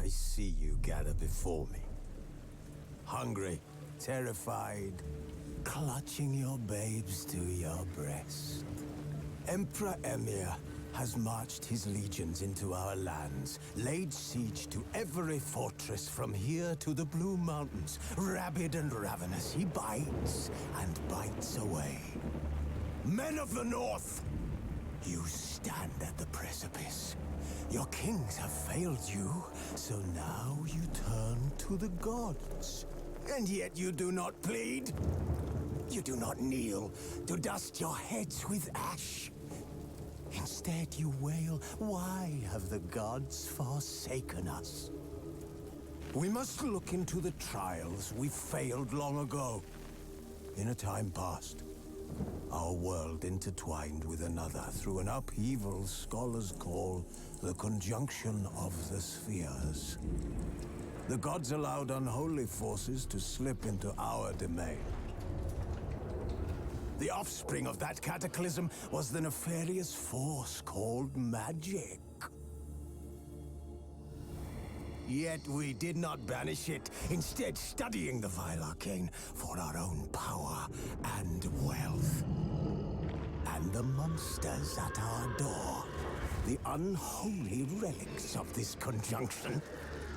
I see you gather before me. Hungry, terrified, clutching your babes to your breast. Emperor Emir has marched his legions into our lands, laid siege to every fortress from here to the Blue Mountains. Rabid and ravenous, he bites and bites away. Men of the North, you stand at the precipice. Your kings have failed you, so now you turn to the gods. And yet you do not plead. You do not kneel to dust your heads with ash. Instead you wail, why have the gods forsaken us? We must look into the trials we failed long ago. In a time past, our world intertwined with another through an upheaval scholars call the conjunction of the spheres. The gods allowed unholy forces to slip into our domain. The offspring of that cataclysm was the nefarious force called magic. Yet we did not banish it, instead studying the vile arcane for our own power and wealth. And the monsters at our door, the unholy relics of this conjunction.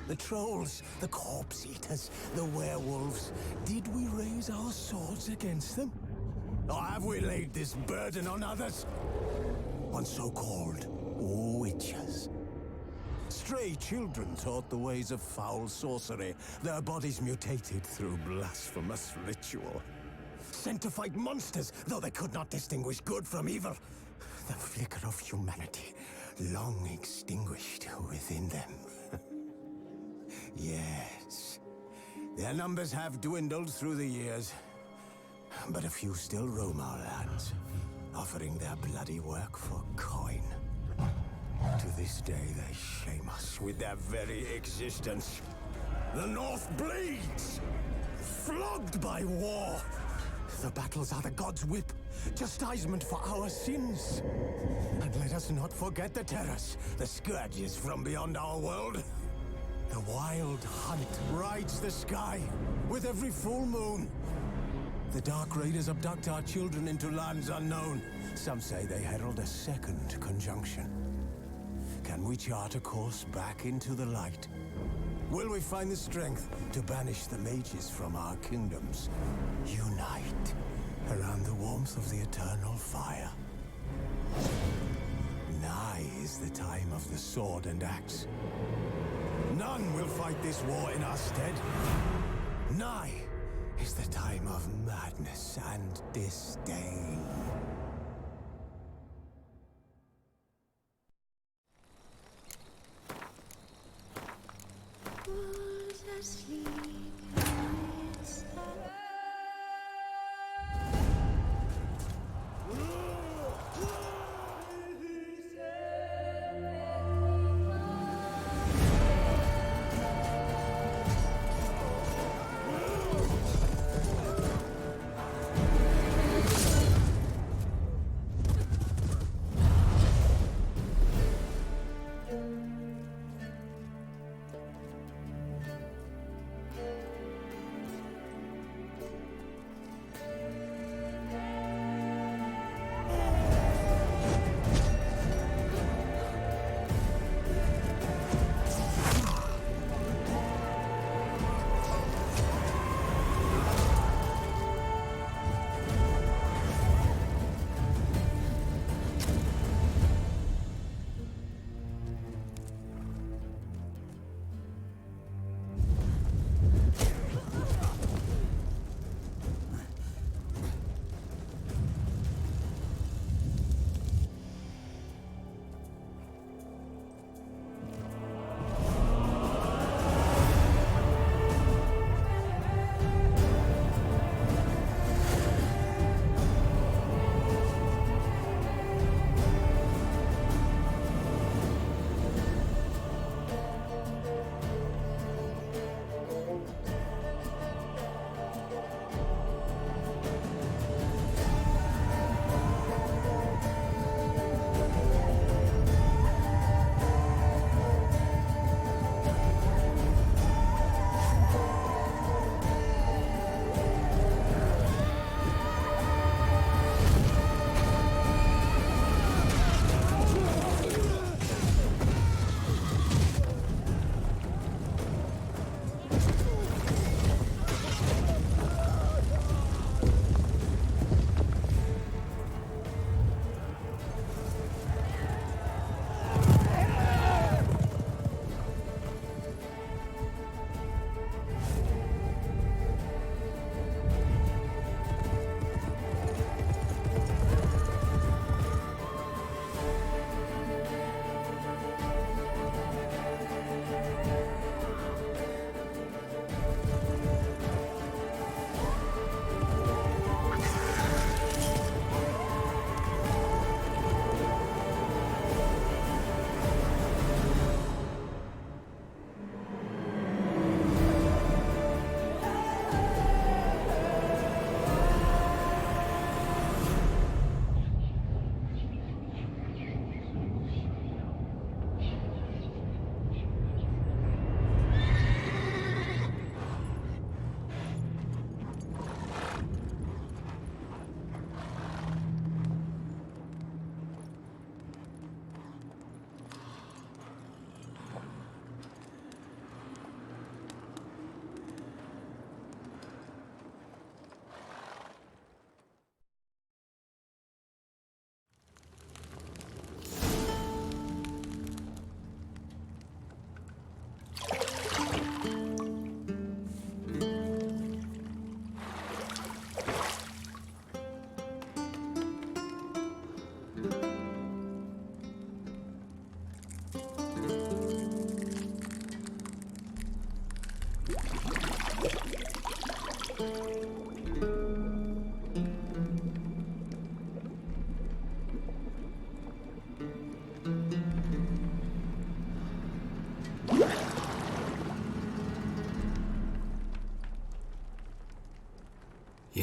The trolls, the corpse eaters, the werewolves. Did we raise our swords against them? Or have we laid this burden on others? On so-called witches. Stray children taught the ways of foul sorcery, their bodies mutated through blasphemous ritual. Sent to fight monsters, though they could not distinguish good from evil. The flicker of humanity, long extinguished within them. Yes, their numbers have dwindled through the years. But a few still roam our lands, offering their bloody work for coin. To this day, they shame us with their very existence. The North bleeds, flogged by war. The battles are the gods' whip, chastisement for our sins. And let us not forget the terrors, the scourges from beyond our world. The wild hunt rides the sky with every full moon. The Dark Raiders abduct our children into lands unknown. Some say they herald a second conjunction. Can we chart a course back into the light? Will we find the strength to banish the mages from our kingdoms? Unite around the warmth of the eternal fire. Nigh is the time of the sword and axe. None will fight this war in our stead. Nigh is the time of madness and disdain. Was asleep.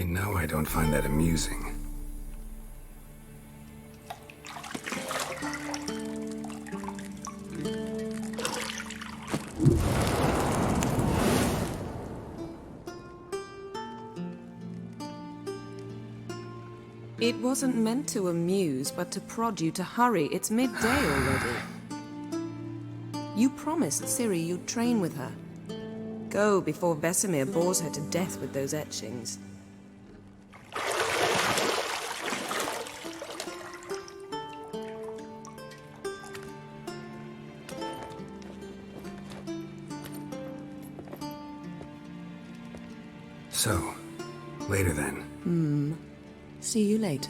You know I don't find that amusing. It wasn't meant to amuse, but to prod you to hurry. It's midday already. You promised Ciri you'd train with her. Go before Vesemir bores her to death with those etchings. So, later then. See you later.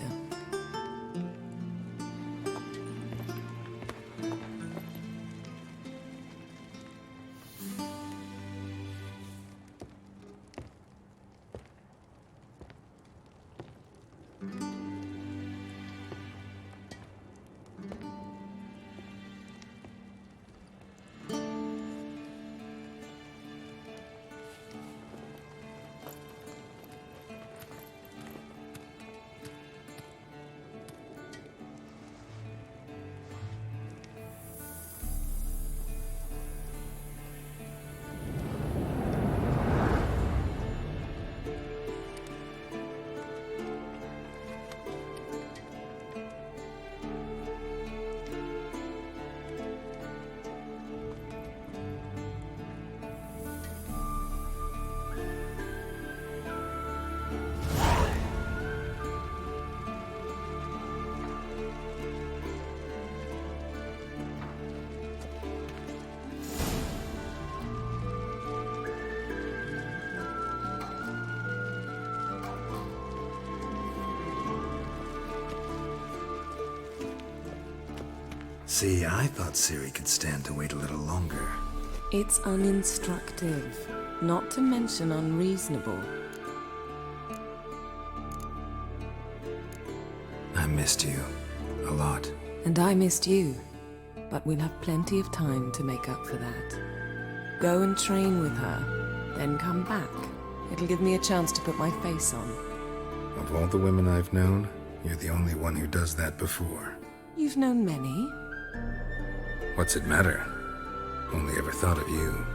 See, I thought Ciri could stand to wait a little longer. It's uninstructive, not to mention unreasonable. I missed you. A lot. And I missed you. But we'll have plenty of time to make up for that. Go and train with her, then come back. It'll give me a chance to put my face on. Of all the women I've known, you're the only one who does that before. You've known many. What's it matter? Only ever thought of you.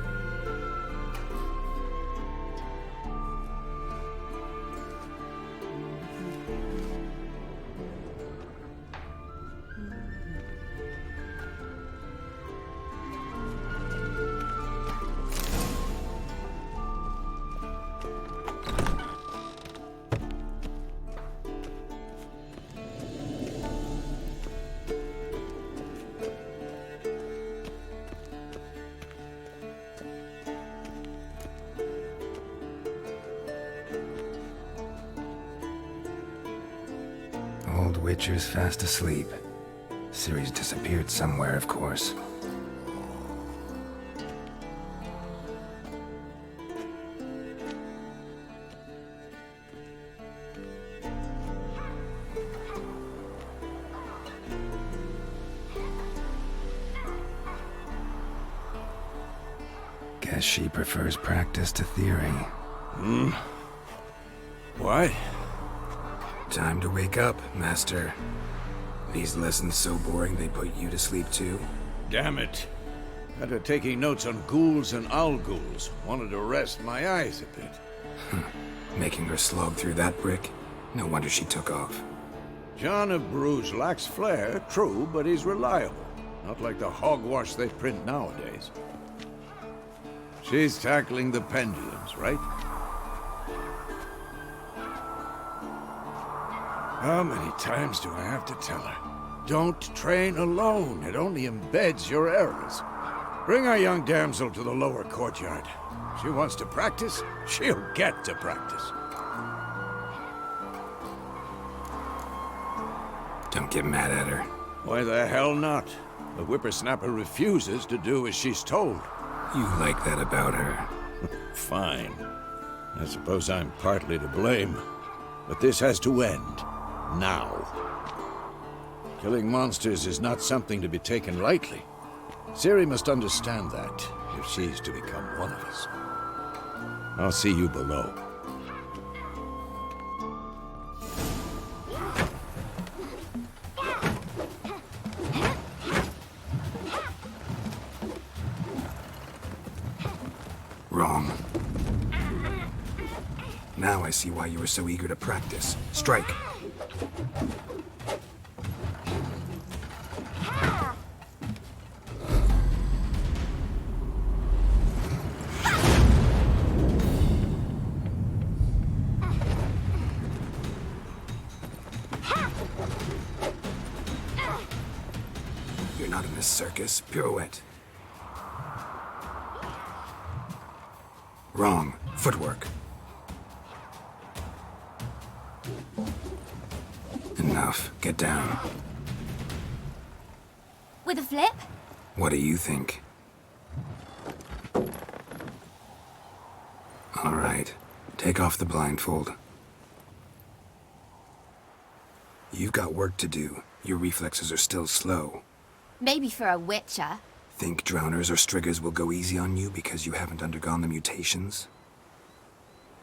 Old Witcher's fast asleep. Ciri's disappeared somewhere, of course. Guess she prefers practice to theory. What? Time to wake up, Master. These lessons so boring they put you to sleep too? Damn it. After taking notes on ghouls and owl ghouls, wanted to rest my eyes a bit. Making her slog through that brick? No wonder she took off. John of Bruges lacks flair, true, but he's reliable. Not like the hogwash they print nowadays. She's tackling the pendulums, right? How many times do I have to tell her? Don't train alone. It only embeds your errors. Bring our young damsel to the lower courtyard. She wants to practice, she'll get to practice. Don't get mad at her. Why the hell not? The whippersnapper refuses to do as she's told. You like that about her. Fine. I suppose I'm partly to blame. But this has to end. Now. Killing monsters is not something to be taken lightly. Ciri must understand that, if she's to become one of us. I'll see you below. Wrong. Now I see why you were so eager to practice. Strike. You're not in this circus. Pirouette. Wrong. Footwork. Enough. Get down. With a flip? What do you think? All right. Take off the blindfold. You've got work to do. Your reflexes are still slow. Maybe for a witcher. Think drowners or striggers will go easy on you because you haven't undergone the mutations?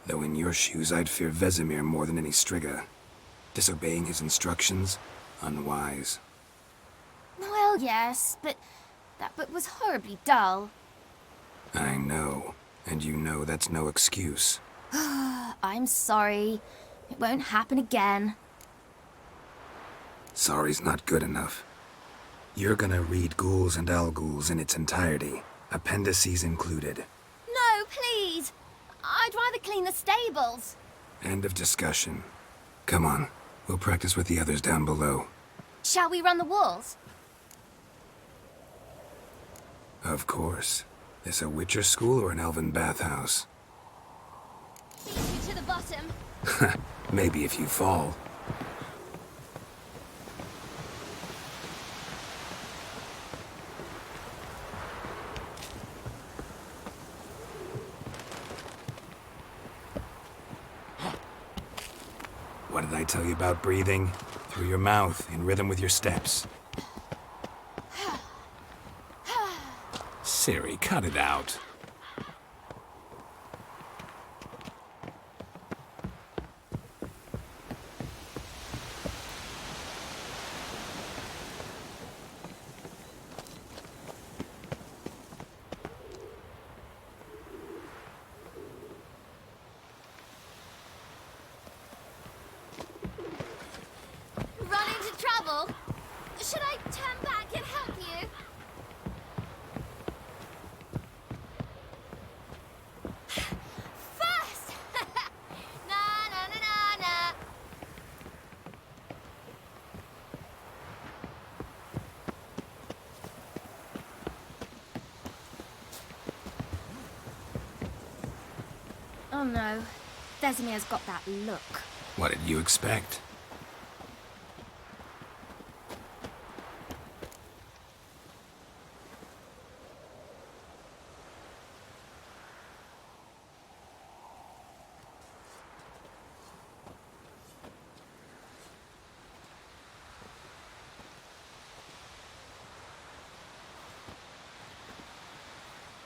Though in your shoes, I'd fear Vesemir more than any strigger. Disobeying his instructions? Unwise. Well, yes, but that book was horribly dull. I know. And you know that's no excuse. I'm sorry. It won't happen again. Sorry's not good enough. You're gonna read Ghouls and Al-Ghouls in its entirety, appendices included. No, please! I'd rather clean the stables. End of discussion. Come on, we'll practice with the others down below. Shall we run the walls? Of course. This a Witcher school or an elven bathhouse? Beat you to the bottom. Maybe if you fall. What did I tell you about breathing? Through your mouth, in rhythm with your steps. Siri, cut it out. Run into trouble? Should I turn back and help you? First! Na na na na na. Oh no. Vesemir's got that look. What did you expect?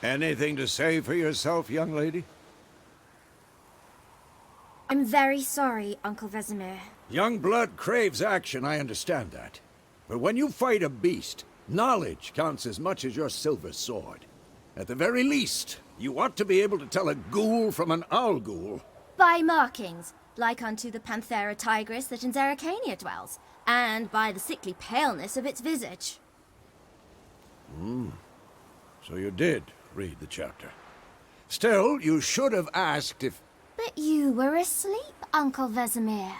Anything to say for yourself, young lady? I'm very sorry, Uncle Vesemir. Young blood craves action, I understand that. But when you fight a beast, knowledge counts as much as your silver sword. At the very least, you ought to be able to tell a ghoul from an owl ghoul. By markings, like unto the Panthera tigris that in Zerrikania dwells, and by the sickly paleness of its visage. So you did read the chapter. Still, you should have asked if... But you were asleep, Uncle Vesemir.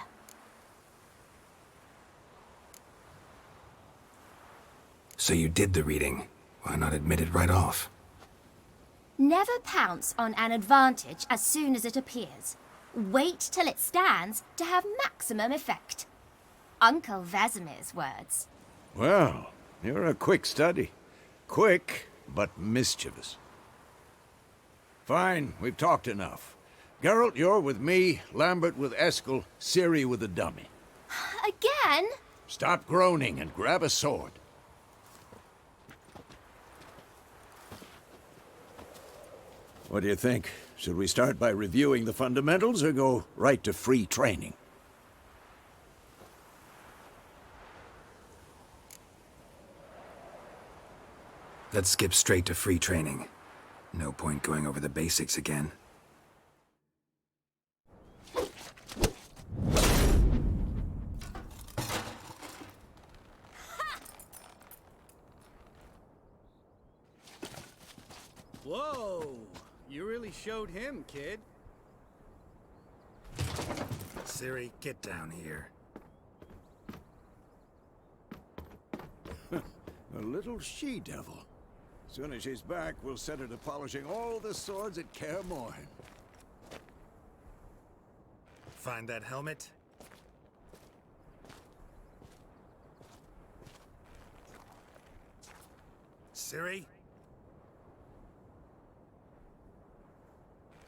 So you did the reading. Why not admit it right off? Never pounce on an advantage as soon as it appears. Wait till it stands to have maximum effect. Uncle Vesemir's words. Well, you're a quick study. Quick, but mischievous. Fine, we've talked enough. Geralt, you're with me, Lambert with Eskel, Ciri with the dummy. Again? Stop groaning and grab a sword. What do you think? Should we start by reviewing the fundamentals or go right to free training? Let's skip straight to free training. No point going over the basics again. Whoa! You really showed him, kid. Ciri, get down here. A little she-devil. Soon as she's back, we'll set her to polishing all the swords at Kaer Morhen. Find that helmet? Ciri?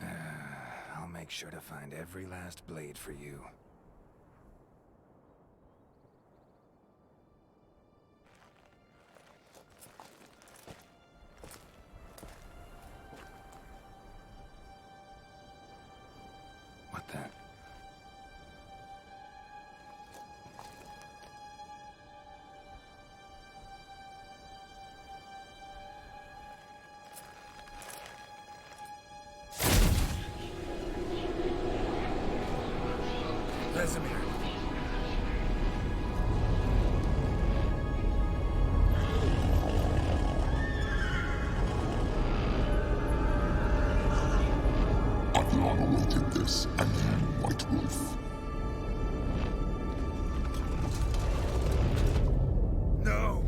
I'll make sure to find every last blade for you. What the? Vesemir. I've long awaited this, and you, White Wolf. No!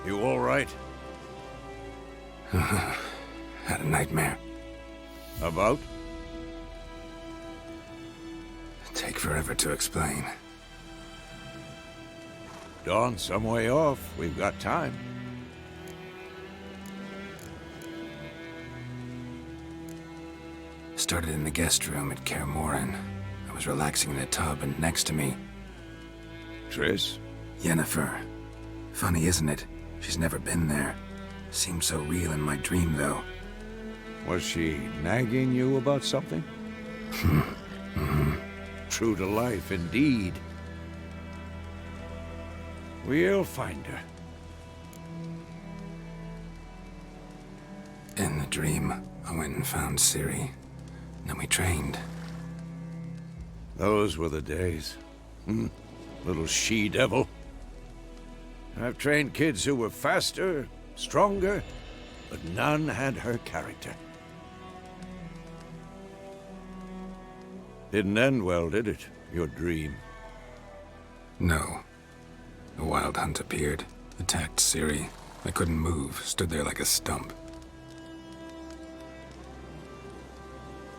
You all right? Had a nightmare. About? Take forever to explain. Dawn's some way off. We've got time. Started in the guest room at Kaer Morhen. I was relaxing in a tub, and next to me, Triss? Yennefer. Funny, isn't it? She's never been there. Seemed so real in my dream, though. Was she nagging you about something? True to life, indeed. We'll find her. In the dream, I went and found Ciri. Then we trained. Those were the days. Little she-devil. I've trained kids who were faster, stronger, but none had her character. Didn't end well, did it? Your dream? No. A wild hunt appeared, attacked Ciri. I couldn't move, stood there like a stump.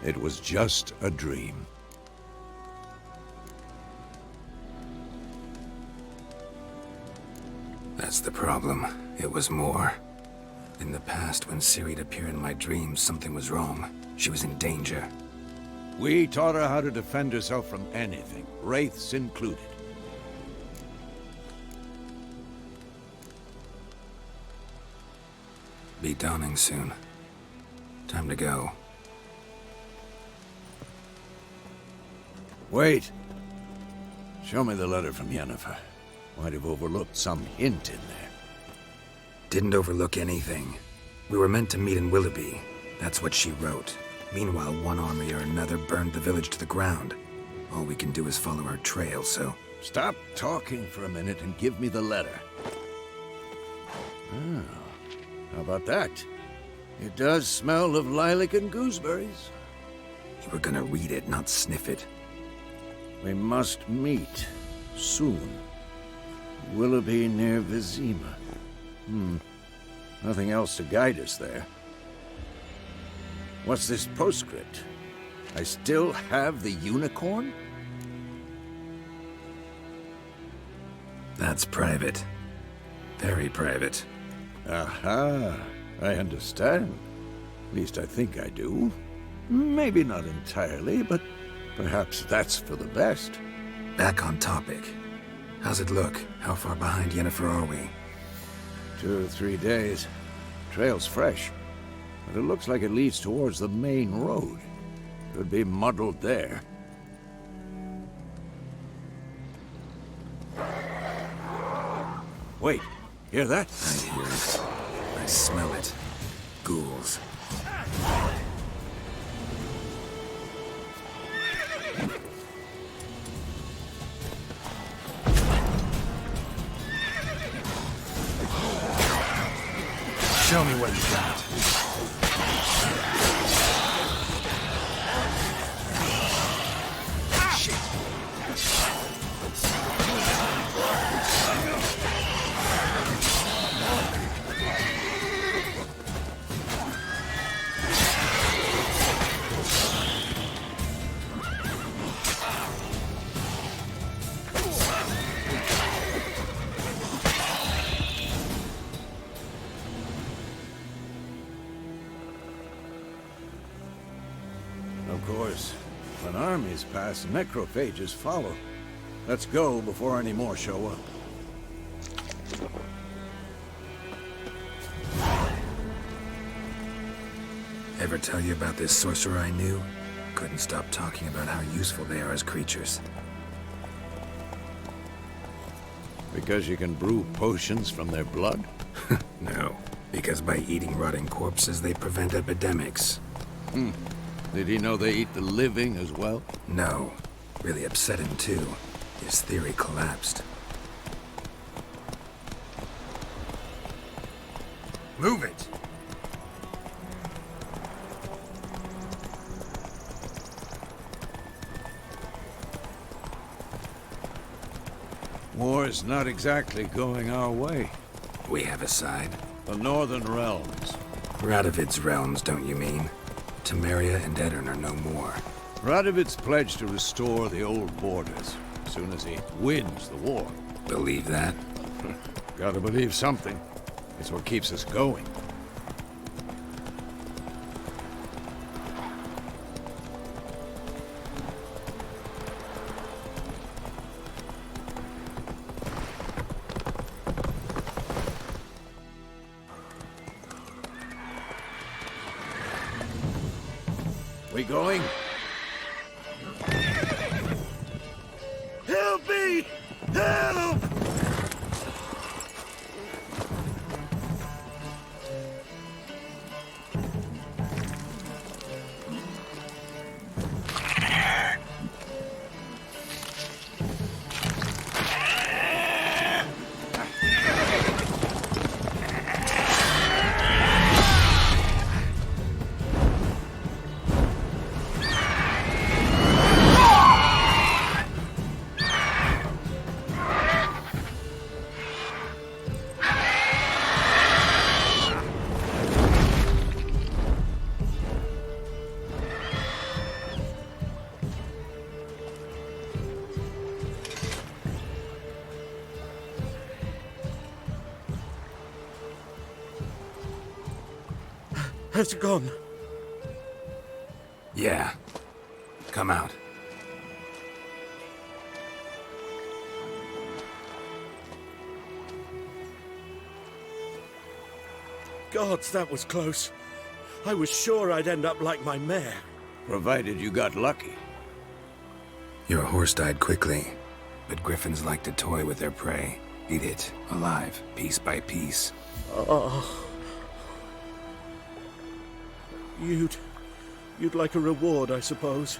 It was just a dream. That's the problem. It was more. In the past, when Ciri'd appear in my dreams, something was wrong. She was in danger. We taught her how to defend herself from anything, wraiths included. Be dawning soon. Time to go. Wait. Show me the letter from Yennefer. Might have overlooked some hint in there. Didn't overlook anything. We were meant to meet in Willoughby. That's what she wrote. Meanwhile, one army or another burned the village to the ground. All we can do is follow her trail, so... Stop talking for a minute and give me the letter. Oh, how about that? It does smell of lilac and gooseberries. You were gonna read it, not sniff it. We must meet soon. Willoughby near Vizima. Nothing else to guide us there. What's this postscript? I still have the unicorn? That's private. Very private. Aha, I understand. At least I think I do. Maybe not entirely, but perhaps that's for the best. Back on topic. How's it look? How far behind Yennefer are we? 2 or 3 days. Trail's fresh, but it looks like it leads towards the main road. Could be muddled there. Wait, hear that? I hear it. I smell it. Ghouls. Show me what you got. Of course, when armies pass, necrophages follow. Let's go before any more show up. Ever tell you about this sorcerer I knew? Couldn't stop talking about how useful they are as creatures. Because you can brew potions from their blood? No, because by eating rotting corpses, they prevent epidemics. Did he know they eat the living as well? No. Really upset him, too. His theory collapsed. Move it! War's not exactly going our way. We have a side. The Northern Realms. Radovid's realms, don't you mean? Temeria and Edirn are no more. Radovid's pledged to restore the old borders as soon as he wins the war. Believe that? Gotta believe something. It's what keeps us going. We going? Help me! Help! Has it gone? Yeah. Come out. Gods, that was close. I was sure I'd end up like my mare. Provided you got lucky. Your horse died quickly, but griffins like to toy with their prey. Eat it, alive, piece by piece. Oh. You'd like a reward, I suppose.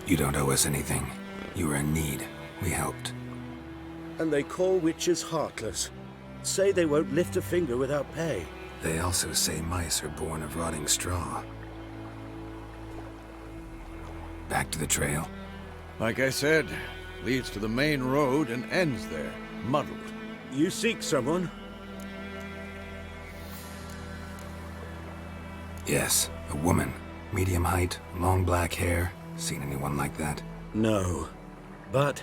You don't owe us anything. You were in need. We helped. And they call witches heartless. Say they won't lift a finger without pay. They also say mice are born of rotting straw. Back to the trail. Like I said, leads to the main road and ends there, muddled. You seek someone? Yes, a woman. Medium height, long black hair. Seen anyone like that? No. But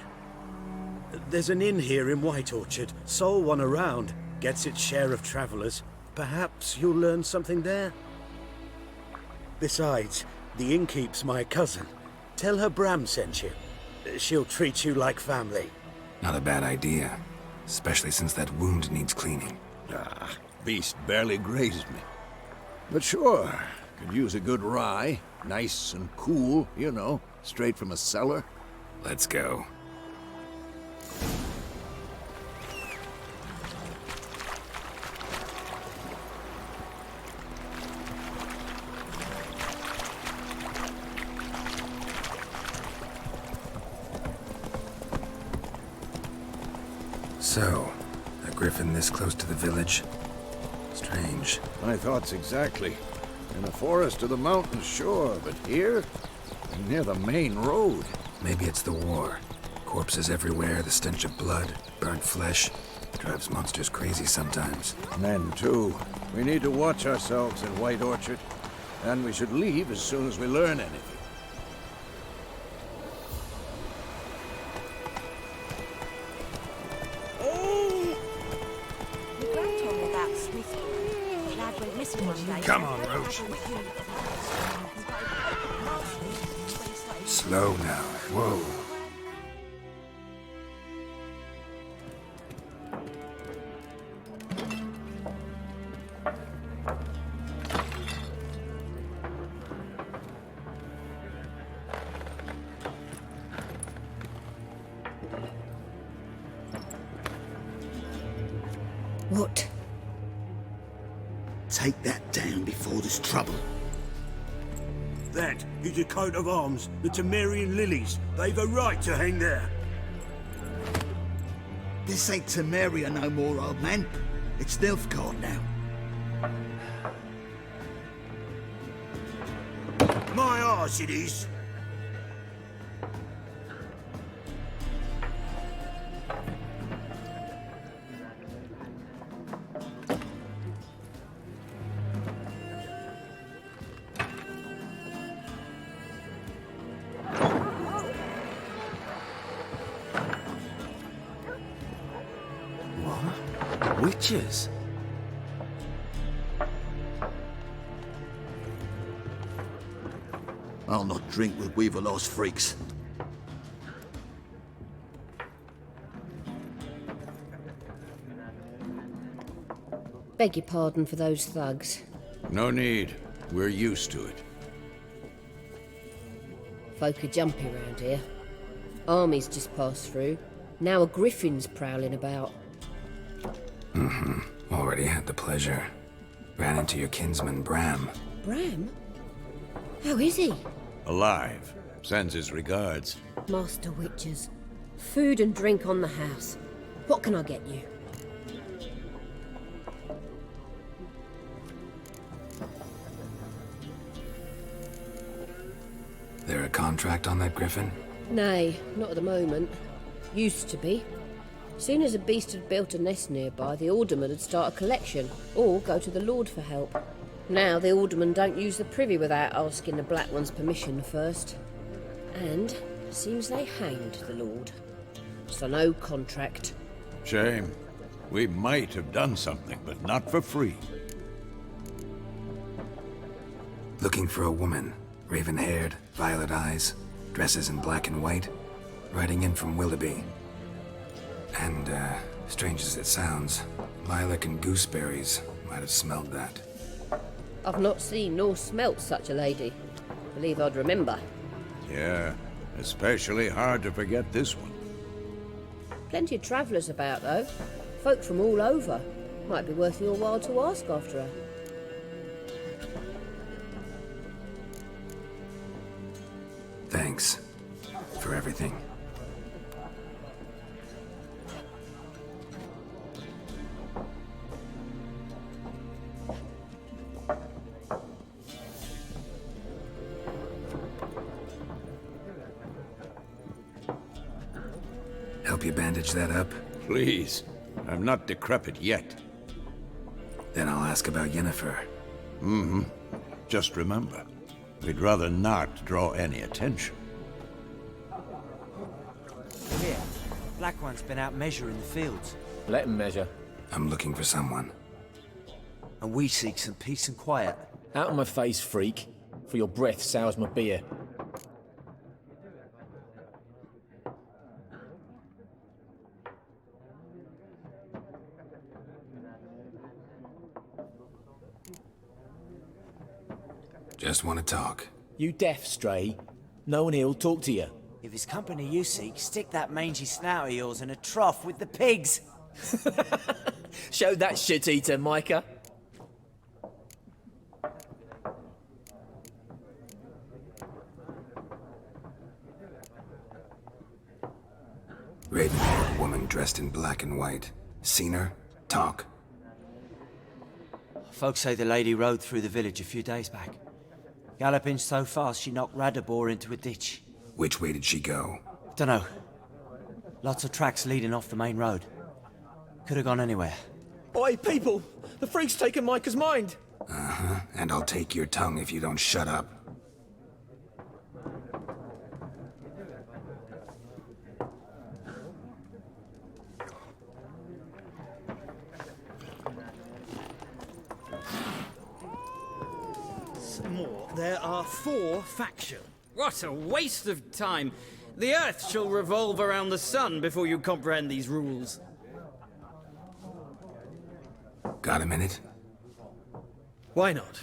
there's an inn here in White Orchard. Sole one around. Gets its share of travelers. Perhaps you'll learn something there? Besides, the innkeep's my cousin. Tell her Bram sent you. She'll treat you like family. Not a bad idea. Especially since that wound needs cleaning. Ah, beast barely grazed me. But sure, could use a good rye. Nice and cool, you know, straight from a cellar. Let's go. So, a griffin this close to the village? Strange. My thoughts exactly. In the forest or the mountains, sure, but here? Near the main road. Maybe it's the war. Corpses everywhere, the stench of blood, burnt flesh. Drives monsters crazy sometimes. Men, too. We need to watch ourselves in White Orchard. And we should leave as soon as we learn anything. Come on, Roach. Slow now. Whoa. What? Take that down before there's trouble. That is a coat of arms, the Temerian lilies. They've a right to hang there. This ain't Temeria no more, old man. It's Nilfgaard now. My arse it is. Witches? I'll not drink with Weaverlaw's freaks. Beg your pardon for those thugs. No need. We're used to it. Folk are jumpy around here. Armies just passed through. Now a griffin's prowling about. Already had the pleasure. Ran into your kinsman, Bram. Bram? How is he? Alive. Sends his regards. Master Witchers. Food and drink on the house. What can I get you? There a contract on that griffin? Nay, not at the moment. Used to be. Soon as a beast had built a nest nearby, the alderman would start a collection, or go to the Lord for help. Now the alderman don't use the privy without asking the Black One's permission first. And seems they hanged the Lord. So no contract. Shame. We might have done something, but not for free. Looking for a woman. Raven-haired, violet eyes, dresses in black and white. Riding in from Willoughby. And, strange as it sounds, lilac and gooseberries might have smelled that. I've not seen nor smelt such a lady. Believe I'd remember. Yeah, especially hard to forget this one. Plenty of travellers about, though. Folk from all over. Might be worth your while to ask after her. Thanks for everything. Help you bandage that up? Please. I'm not decrepit yet. Then I'll ask about Yennefer. Just remember, we'd rather not draw any attention. Here, Black One's been out measuring the fields. Let him measure. I'm looking for someone. And we seek some peace and quiet. Out of my face, freak. For your breath sours my beer. Just want to talk. You deaf, Stray? No one here'll talk to you. If it's company you seek, stick that mangy snout of yours in a trough with the pigs. Show that shit-eater, Micah. Raven-haired woman dressed in black and white. Seen her? Talk. Folks say the lady rode through the village a few days back. Galloping so fast she knocked Radabor into a ditch. Which way did she go? Dunno. Lots of tracks leading off the main road. Could have gone anywhere. Oi, people! The freak's taken Micah's mind! Uh-huh, and I'll take your tongue if you don't shut up. Some more. There are 4 factions. What a waste of time! The Earth shall revolve around the sun before you comprehend these rules. Got a minute? Why not?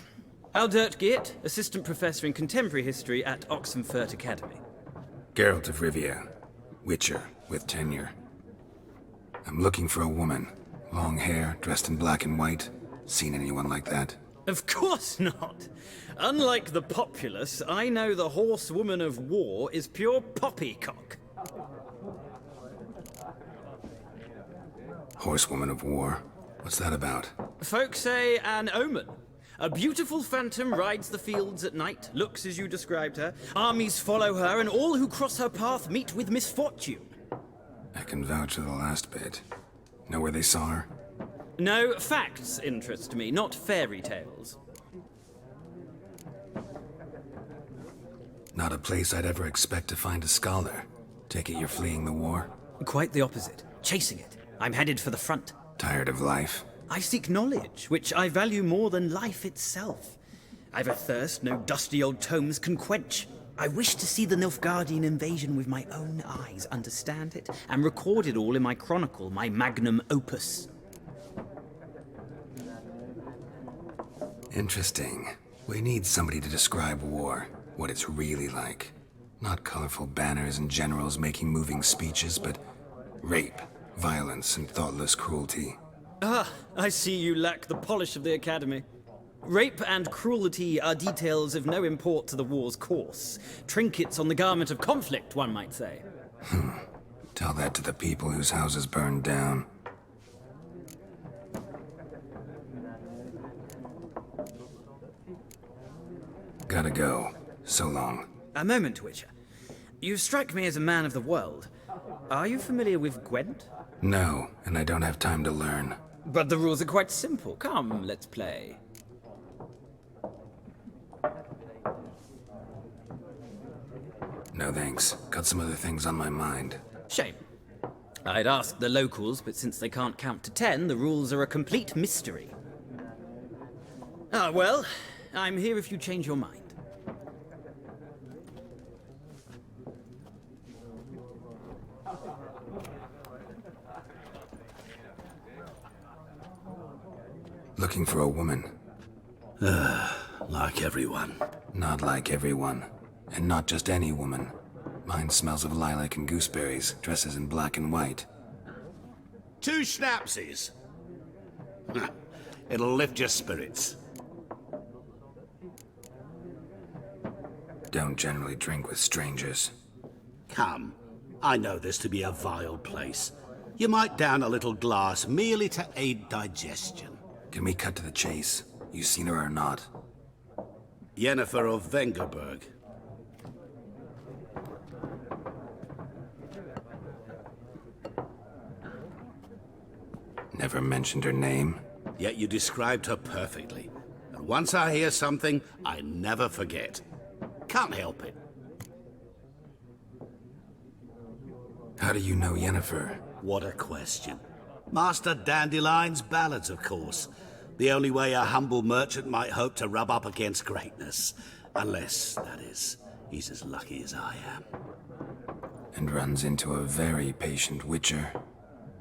Aldert Geert, Assistant Professor in Contemporary History at Oxenfurt Academy. Geralt of Rivia. Witcher, with tenure. I'm looking for a woman. Long hair, dressed in black and white. Seen anyone like that? Of course not! Unlike the populace, I know the horsewoman of war is pure poppycock. Horsewoman of war? What's that about? Folk say an omen. A beautiful phantom rides the fields at night, looks as you described her. Armies follow her, and all who cross her path meet with misfortune. I can vouch for the last bit. Know where they saw her? No, facts interest me, not fairy tales. Not a place I'd ever expect to find a scholar. Take it you're fleeing the war? Quite the opposite. Chasing it. I'm headed for the front. Tired of life? I seek knowledge, which I value more than life itself. I've a thirst no dusty old tomes can quench. I wish to see the Nilfgaardian invasion with my own eyes, understand it, and record it all in my chronicle, my magnum opus. Interesting. We need somebody to describe war, what it's really like. Not colorful banners and generals making moving speeches, but rape, violence, and thoughtless cruelty. Ah, I see you lack the polish of the Academy. Rape and cruelty are details of no import to the war's course. Trinkets on the garment of conflict, one might say. Tell that to the people whose houses burned down. Gotta go. So long. A moment, Witcher. You strike me as a man of the world. Are you familiar with Gwent? No, and I don't have time to learn. But the rules are quite simple. Come, let's play. No thanks. Got some other things on my mind. Shame. I'd ask the locals, but since they can't count to 10, the rules are a complete mystery. Ah, well, I'm here if you change your mind. Looking for a woman. Like everyone. Not like everyone. And not just any woman. Mine smells of lilac and gooseberries, dresses in black and white. 2 schnapsies. It'll lift your spirits. Don't generally drink with strangers. Come. I know this to be a vile place. You might down a little glass merely to aid digestion. Can we cut to the chase? You seen her or not? Yennefer of Vengerberg. Never mentioned her name. Yet you described her perfectly. And once I hear something, I never forget. Can't help it. How do you know Yennefer? What a question. Master Dandelion's ballads, of course. The only way a humble merchant might hope to rub up against greatness. Unless, that is, he's as lucky as I am. And runs into a very patient Witcher.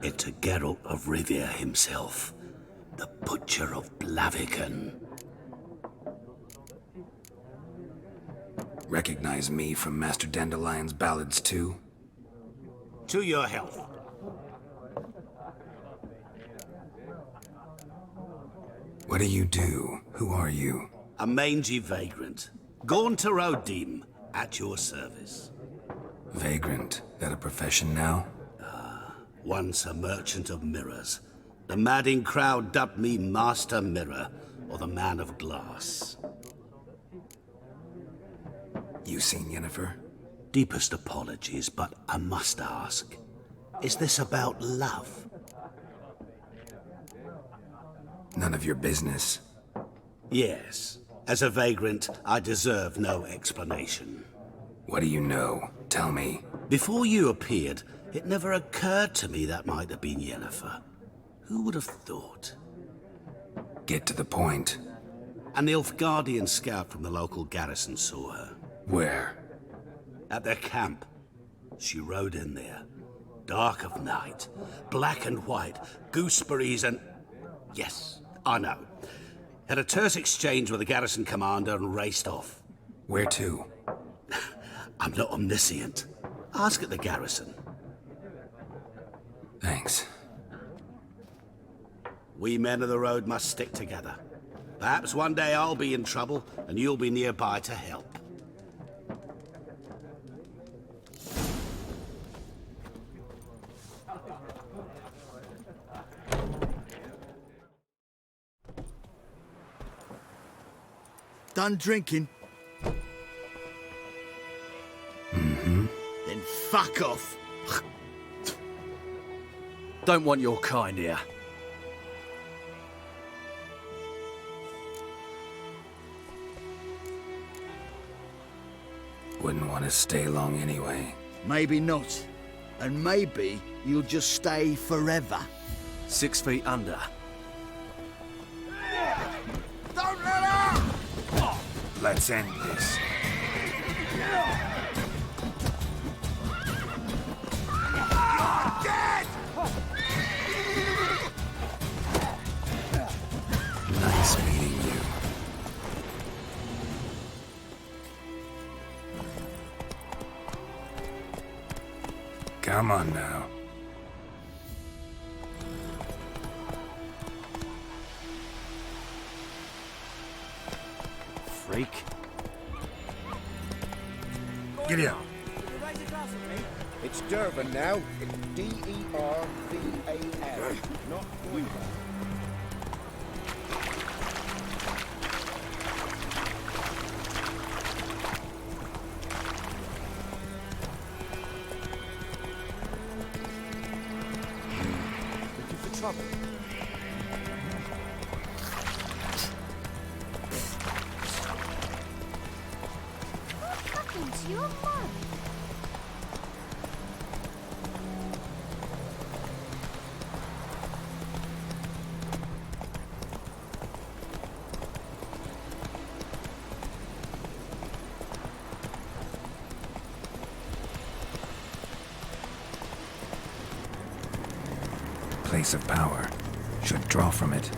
Into Geralt of Rivia himself, the Butcher of Blaviken. Recognize me from Master Dandelion's ballads too? To your health. What do you do? Who are you? A mangy vagrant. Gone to Rodim, at your service. Vagrant? That a profession now? Once a merchant of mirrors. The madding crowd dubbed me Master Mirror, or the Man of Glass. You seen Yennefer? Deepest apologies, but I must ask. Is this about love? None of your business. Yes. As a vagrant, I deserve no explanation. What do you know? Tell me. Before you appeared, it never occurred to me that might have been Yennefer. Who would have thought? Get to the point. An Nilfgaardian scout from the local garrison saw her. Where? At their camp. She rode in there. Dark of night. Black and white. Gooseberries and... Yes, I know. Had a terse exchange with the garrison commander and raced off. Where to? I'm not omniscient. Ask at the garrison. Thanks. We men of the road must stick together. Perhaps one day I'll be in trouble and you'll be nearby to help. Done drinking? Mm-hmm. Then fuck off. Don't want your kind here. Wouldn't want to stay long anyway. Maybe not. And maybe you'll just stay forever. 6 feet under. Don't let her! Let's end this. You're dead! Nice meeting you. Come on now. Freak. Giddy up. It's Dervan now. It's D-E-R-V-A-N, not Weaver. Looking for trouble? What happened to your mum? Place of power. Should draw from it.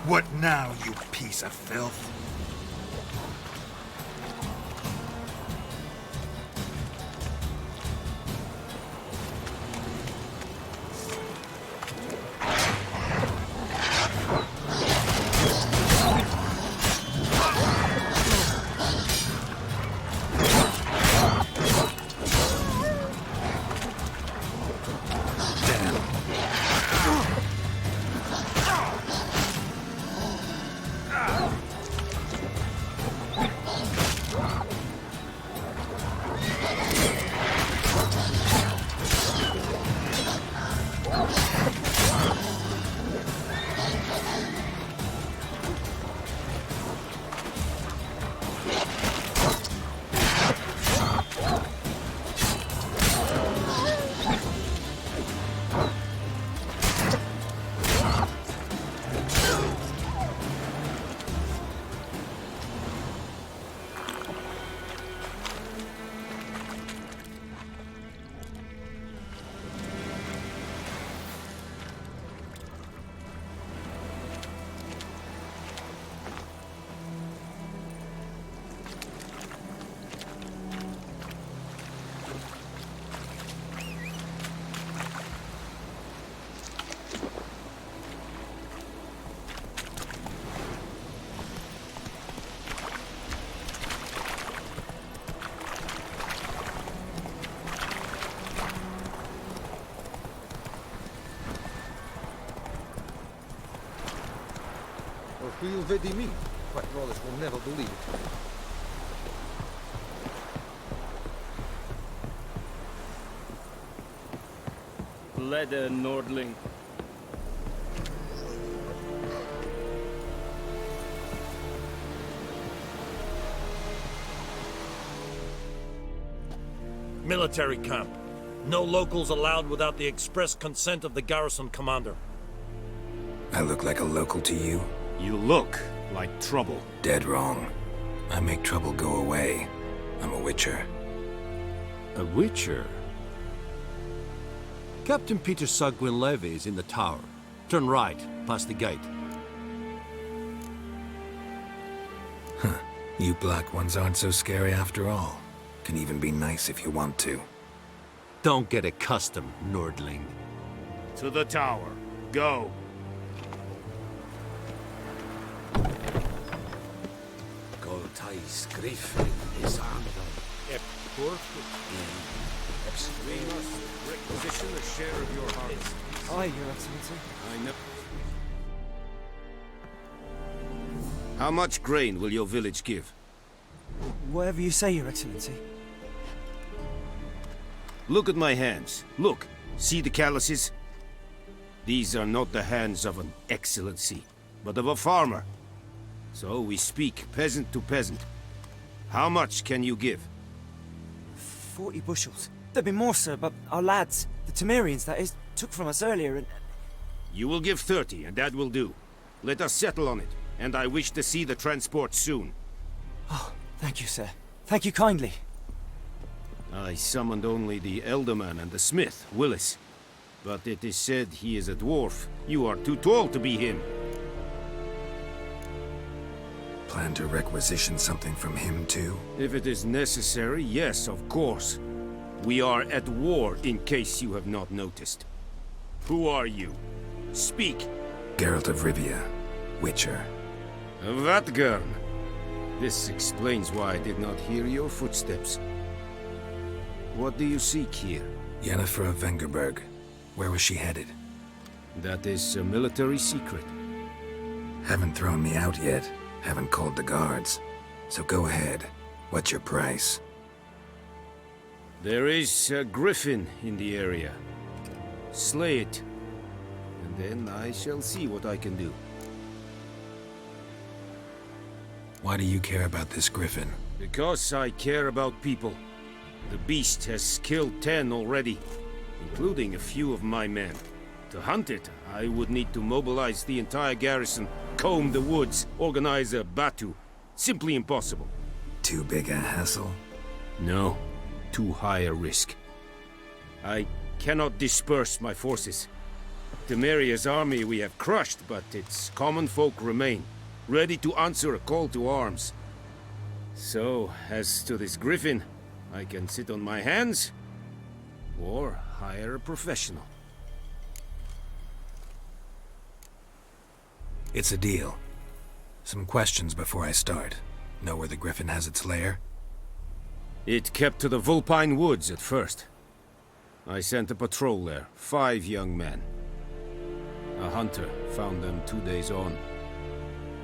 What now, you piece of filth? Will vedi me? But Rollers will never believe it. Leder Nordling. Military camp. No locals allowed without the express consent of the garrison commander. I look like a local to you? You look like trouble. Dead wrong. I make trouble go away. I'm a witcher. A witcher? Captain Peter Sagwin Levy is in the tower. Turn right, past the gate. Huh. You black ones aren't so scary after all. Can even be nice if you want to. Don't get accustomed, Nordling. To the tower. Go. Goltais Griffin is under. We must requisition a share of your harvest. Aye, Your Excellency. I know. How much grain will your village give? Whatever you say, Your Excellency. Look at my hands. Look. See the calluses? These are not the hands of an excellency, but of a farmer. So we speak peasant to peasant. How much can you give? 40 bushels. There'd be more, sir, but our lads, the Temerians, that is, took from us earlier and... You will give 30, and that will do. Let us settle on it, and I wish to see the transport soon. Oh, thank you, sir. Thank you kindly. I summoned only the Elderman and the smith, Willis. But it is said he is a dwarf. You are too tall to be him. Plan to requisition something from him, too? If it is necessary, yes, of course. We are at war, in case you have not noticed. Who are you? Speak. Geralt of Rivia, Witcher. Vatgern. This explains why I did not hear your footsteps. What do you seek here? Yennefer of Vengerberg. Where was she headed? That is a military secret. Haven't thrown me out yet. Haven't called the guards. So go ahead. What's your price? There is a griffin in the area. Slay it. And then I shall see what I can do. Why do you care about this griffin? Because I care about people. The beast has killed 10 already, including a few of my men. To hunt it, I would need to mobilize the entire garrison, comb the woods, organize a batu. Simply impossible. Too big a hassle? No, too high a risk. I cannot disperse my forces. Temeria's army we have crushed, but its common folk remain, ready to answer a call to arms. So, as to this griffin, I can sit on my hands, or hire a professional. It's a deal. Some questions before I start. Know where the griffin has its lair? It kept to the Vulpine Woods at first. I sent a patrol there, 5 young men. A hunter found them 2 days on.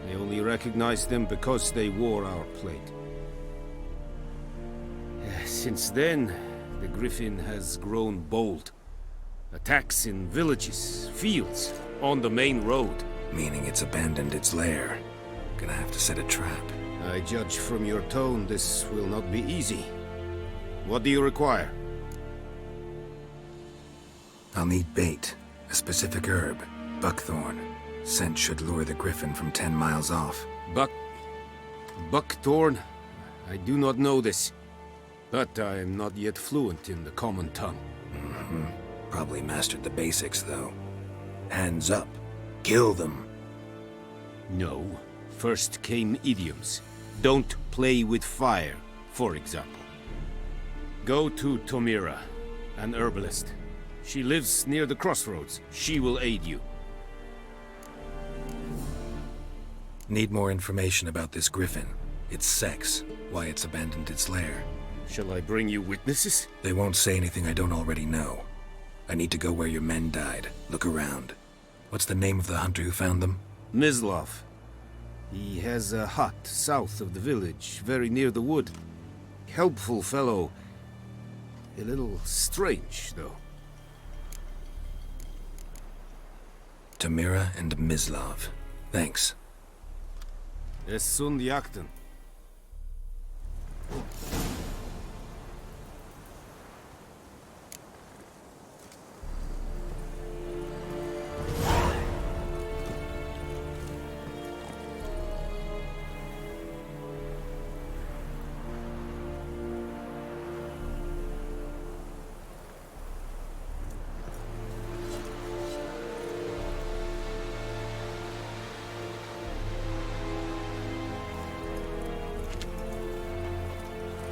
They only recognized them because they wore our plate. Since then, the griffin has grown bold. Attacks in villages, fields, on the main road. Meaning it's abandoned its lair. Gonna have to set a trap. I judge from your tone this will not be easy. What do you require? I'll need bait. A specific herb. Buckthorn. Scent should lure the griffin from 10 miles off. Buckthorn? I do not know this. But I am not yet fluent in the common tongue. Probably mastered the basics, though. Hands up. Kill them. No. First came idioms. Don't play with fire, for example. Go to Tomira, an herbalist. She lives near the crossroads. She will aid you. Need more information about this griffin. Its sex, why it's abandoned its lair. Shall I bring you witnesses? They won't say anything I don't already know. I need to go where your men died. Look around. What's the name of the hunter who found them? Mislav. He has a hut south of the village, very near the wood. Helpful fellow. A little strange, though. Tamira and Mislav. Thanks. Es sunt jakten.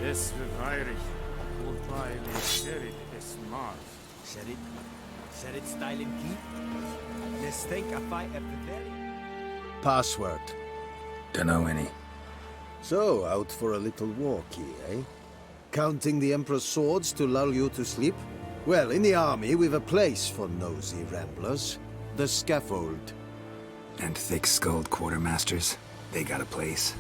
Es Heinrich, wobei mir Sherid es Mars. Sherid style and keep? Let's think a fight at the very... Password. Dunno any. So, out for a little walkie, eh? Counting the Emperor's swords to lull you to sleep? Well, in the army, we've a place for nosy ramblers. The scaffold. And thick-skulled quartermasters. They got a place.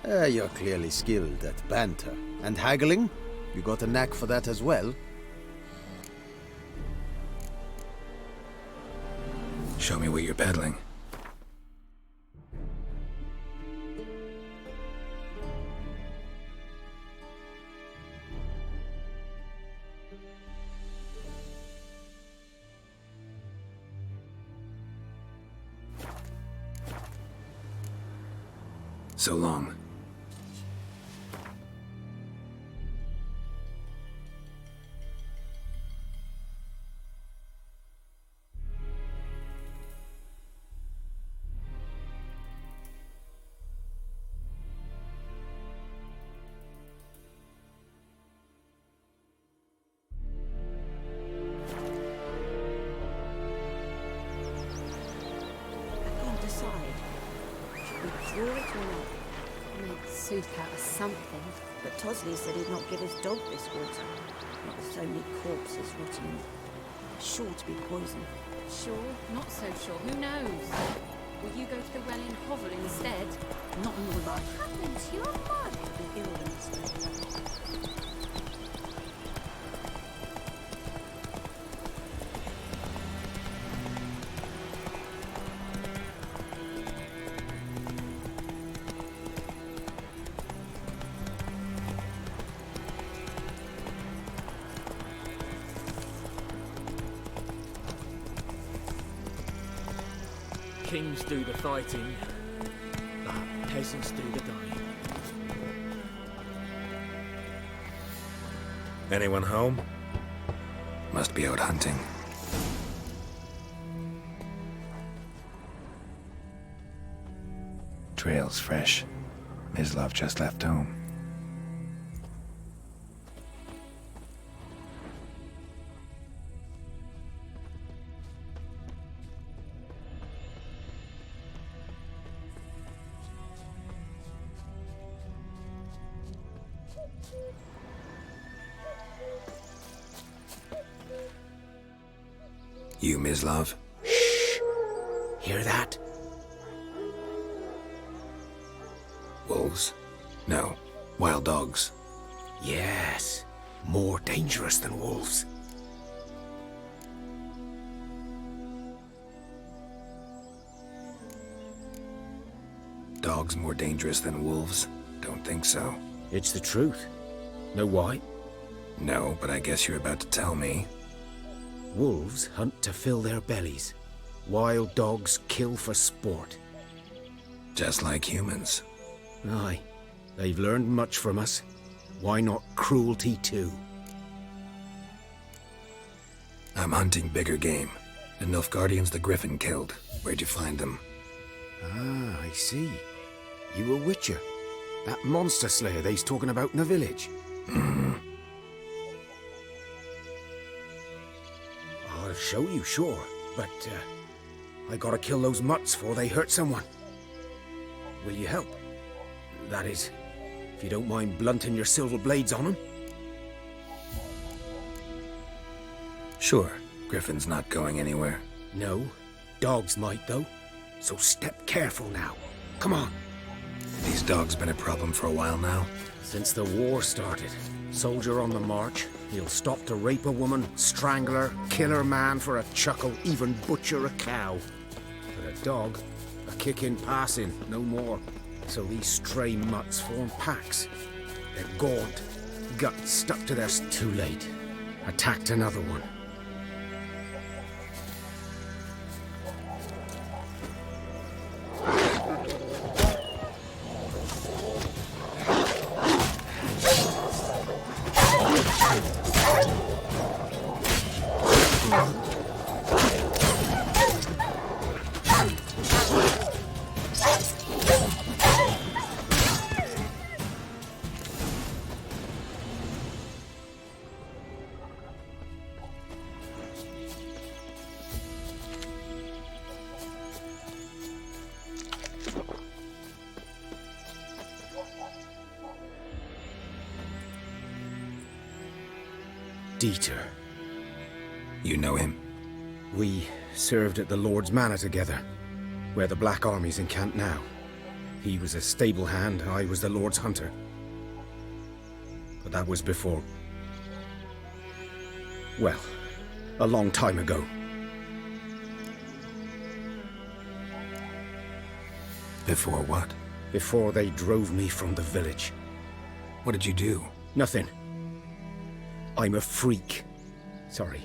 You're clearly skilled at banter. And haggling? You got a knack for that as well? Show me what you're peddling. So long. Out of something, but Tosley said he'd not give his dog this water. Not with so many corpses rotting in it. Sure to be poison. Sure? Not so sure. Who knows? Will you go to the well in Hovel instead? Not in your life. What happened to your mud? The illness. Kings do the fighting, but peasants do the dying. Anyone home? Must be out hunting. Trail's fresh. Mislav just left home. You, Mislav? Shh! Hear that? Wolves? No. Wild dogs. Yes. More dangerous than wolves. Dogs more dangerous than wolves? Don't think so. It's the truth. Know why? No, but I guess you're about to tell me. Wolves hunt to fill their bellies. Wild dogs kill for sport. Just like humans. Aye. They've learned much from us. Why not cruelty too? I'm hunting bigger game. The Nilfgaardians the Griffin killed. Where'd you find them? Ah, I see. You a Witcher. That monster slayer they's talking about in the village. I'll show you, sure. But, I gotta kill those mutts before they hurt someone. Will you help? That is, if you don't mind blunting your silver blades on them. Sure. Griffin's not going anywhere. No. Dogs might, though. so step careful now. Come on. These dogs been a problem for a while now? Since the war started. Soldier on the march, he'll stop to rape a woman, strangle her, kill her man for a chuckle, even butcher a cow. But a dog, a kick in passing, no more. So these stray mutts form packs. They're gaunt, guts stuck to their... Too late. Attacked another one. Dieter. You know him? We served at the Lord's Manor together, where the Black Army's encamped now. He was a stable hand, I was the Lord's hunter. But that was before... well, a long time ago. Before what? Before they drove me from the village. What did you do? Nothing. I'm a freak. Sorry.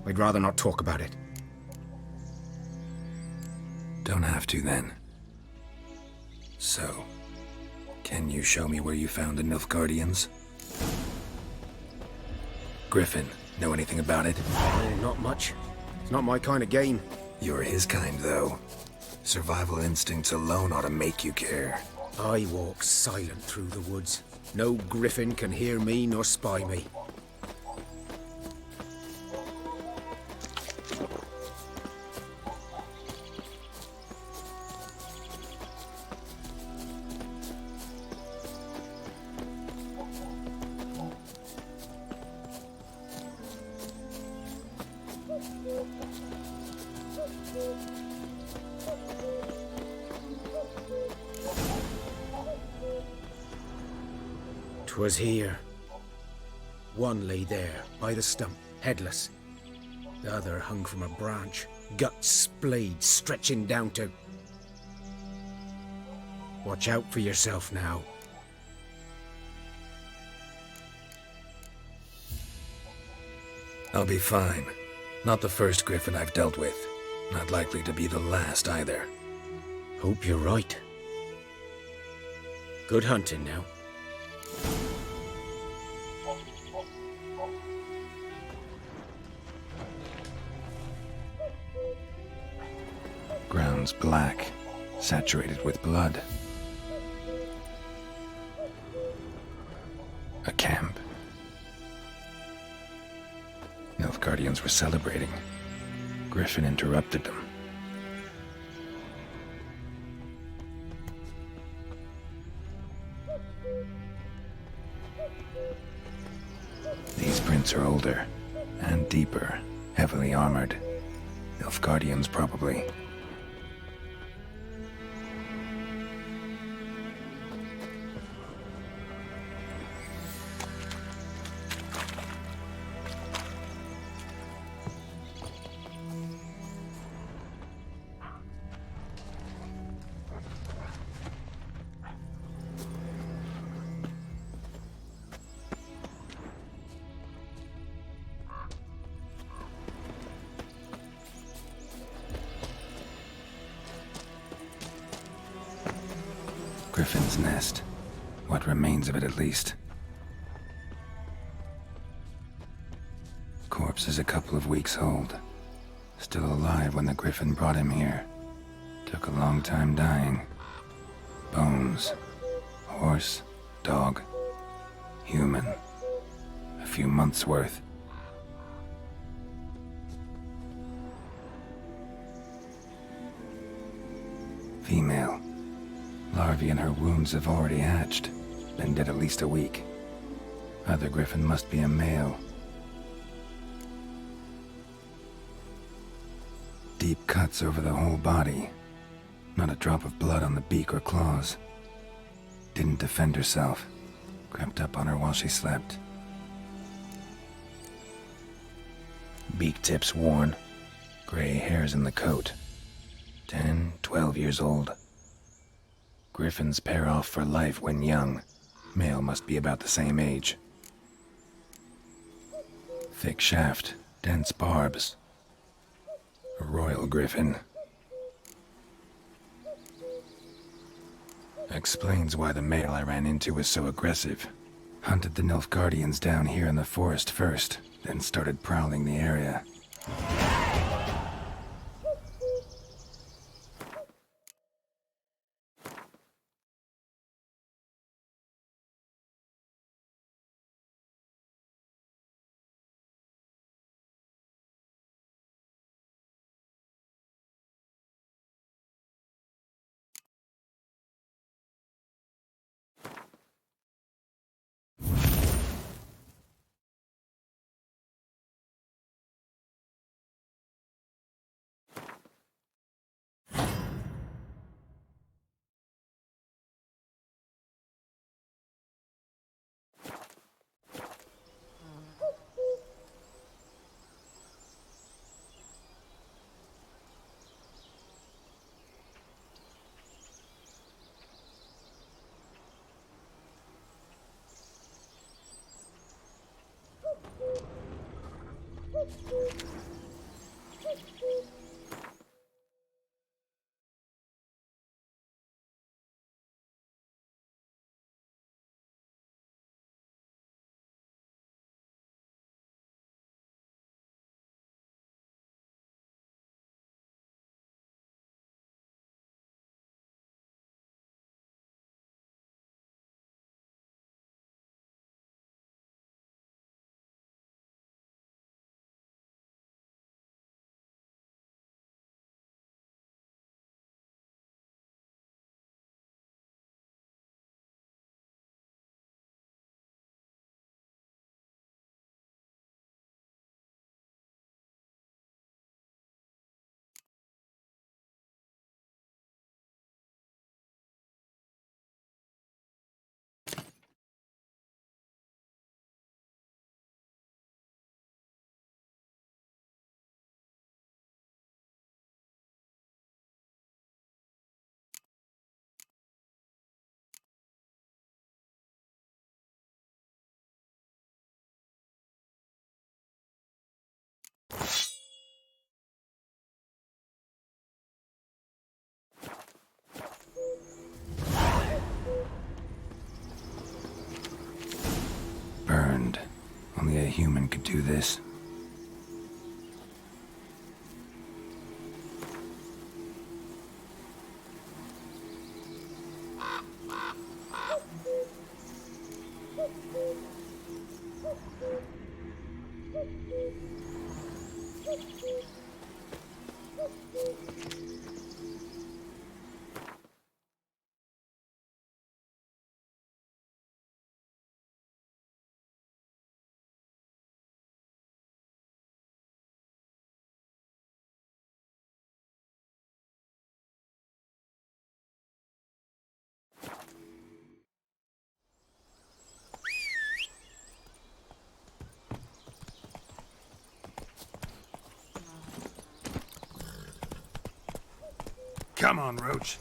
I'd rather not talk about it. Don't have to, then. So, can you show me where you found the Nilfgaardians? Griffin, know anything about it? Oh, not much. It's not my kind of game. You're his kind, though. Survival instincts alone ought to make you care. I walk silent through the woods. No griffin can hear me nor spy me. Was here. One lay there, by the stump, headless. The other hung from a branch, guts splayed, stretching down to... Watch out for yourself now. I'll be fine. Not the first griffin I've dealt with. Not likely to be the last, either. Hope you're right. Good hunting now. Ground's black, saturated with blood. A camp. Nilfgaardians were celebrating. Griffin interrupted them. These prints are older and deeper, heavily armored. Nilfgaardians, probably. Griffin's nest. What remains of it, at least. Corpse is a couple of weeks old. Still alive when the Griffin brought him here. Took a long time dying. Bones. Horse. Dog. Human. A few months' worth. Female. Larvae in her wounds have already hatched. Been dead at least a week. Other Griffin must be a male. Deep cuts over the whole body. Not a drop of blood on the beak or claws. Didn't defend herself. Crept up on her while she slept. Beak tips worn. Gray hairs in the coat. 10, 12 years old. Griffins pair off for life when young. Male must be about the same age. Thick shaft, dense barbs. A royal griffin. Explains why the male I ran into was so aggressive. Hunted the Nilfgaardians down here in the forest first, then started prowling the area. Burned. Only a human could do this. Come on, Roach.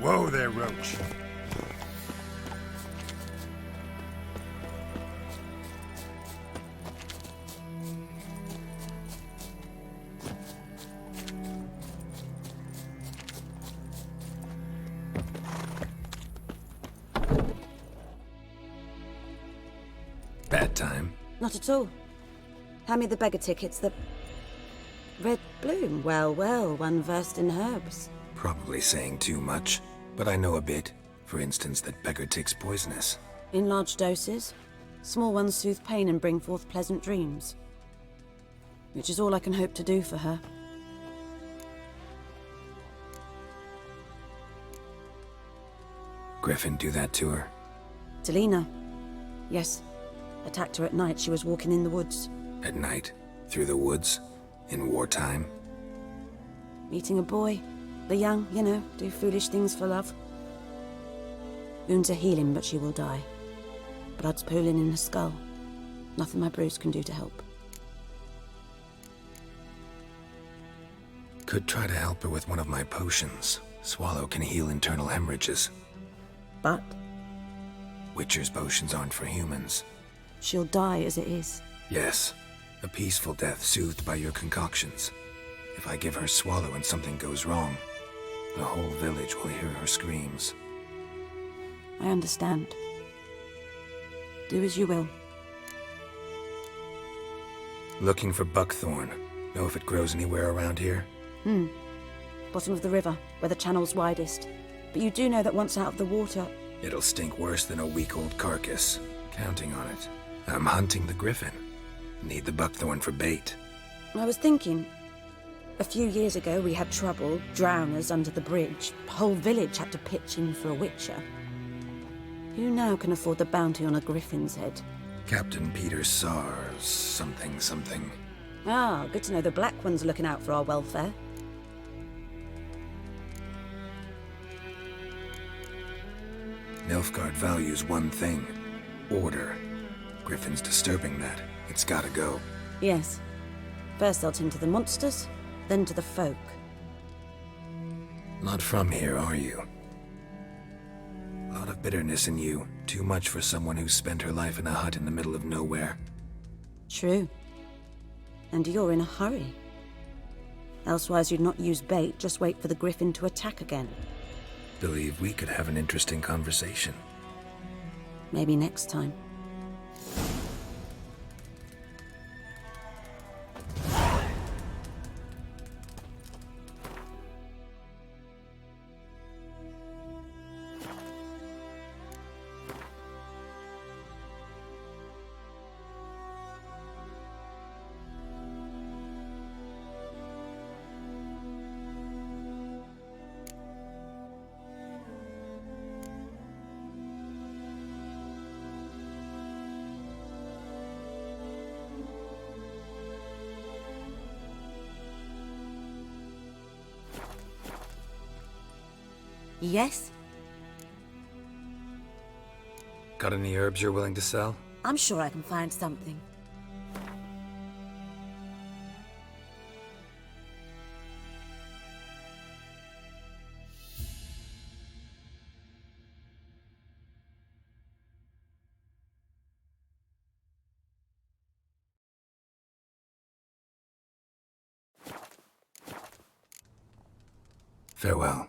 Whoa there, Roach. Bad time. Not at all. Hand me the beggar tickets, the... Red bloom. Well, well, one versed in herbs. Probably saying too much, but I know a bit. For instance, that beggar tick's poisonous. In large doses. Small ones soothe pain and bring forth pleasant dreams. Which is all I can hope to do for her. Griffin do that to her? Delina. Yes. Attacked her at night. She was walking in the woods. At night? Through the woods? In wartime? Meeting a boy. The young, you know, do foolish things for love. Wounds are healing, but she will die. Blood's pooling in her skull. Nothing my bruise can do to help. Could try to help her with one of my potions. Swallow can heal internal hemorrhages. But? Witcher's potions aren't for humans. She'll die as it is. Yes. A peaceful death soothed by your concoctions. If I give her Swallow and something goes wrong, the whole village will hear her screams. I understand. Do as you will. Looking for buckthorn. Know if it grows anywhere around here? Bottom of the river, where the channel's widest. But you do know that once out of the water... It'll stink worse than a week-old carcass. Counting on it. I'm hunting the griffin. Need the buckthorn for bait. I was thinking... A few years ago we had trouble, drowners under the bridge. The whole village had to pitch in for a witcher. Who now can afford the bounty on a griffin's head? Captain Peter Sars, something. Ah, good to know the Black One's looking out for our welfare. Nilfgaard values one thing. Order. Griffin's disturbing that. It's gotta go. Yes. First they'll tend to the monsters, then to the folk. Not from here, are you? A lot of bitterness in you. Too much for someone who's spent her life in a hut in the middle of nowhere. True. And you're in a hurry. Elsewise you'd not use bait, just wait for the griffin to attack again. Believe we could have an interesting conversation. Maybe next time. Yes? Got any herbs you're willing to sell? I'm sure I can find something. Farewell.